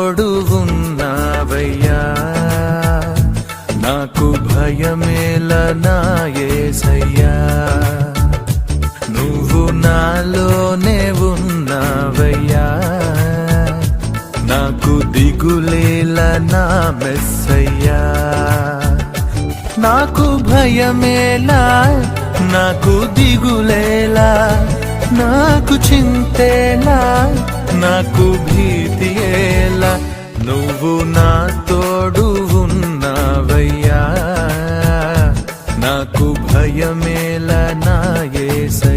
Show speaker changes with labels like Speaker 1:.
Speaker 1: తోడు ఉన్నావయ్యా, నాకు భయమేల నా యేసయ్యా. నువ్వు నాలోనే ఉన్నావయ్యా, నాకు దిగులేల నా మెస్సయ్యా. నాకు భయమేలా, నాకు దిగులేలా, నాకు చింతేలా, నాకు భీతియేలా, నువ్వు నా తోడు ఉన్నావయ్యా, నాకు భయమేలా నా యేసయ్యా.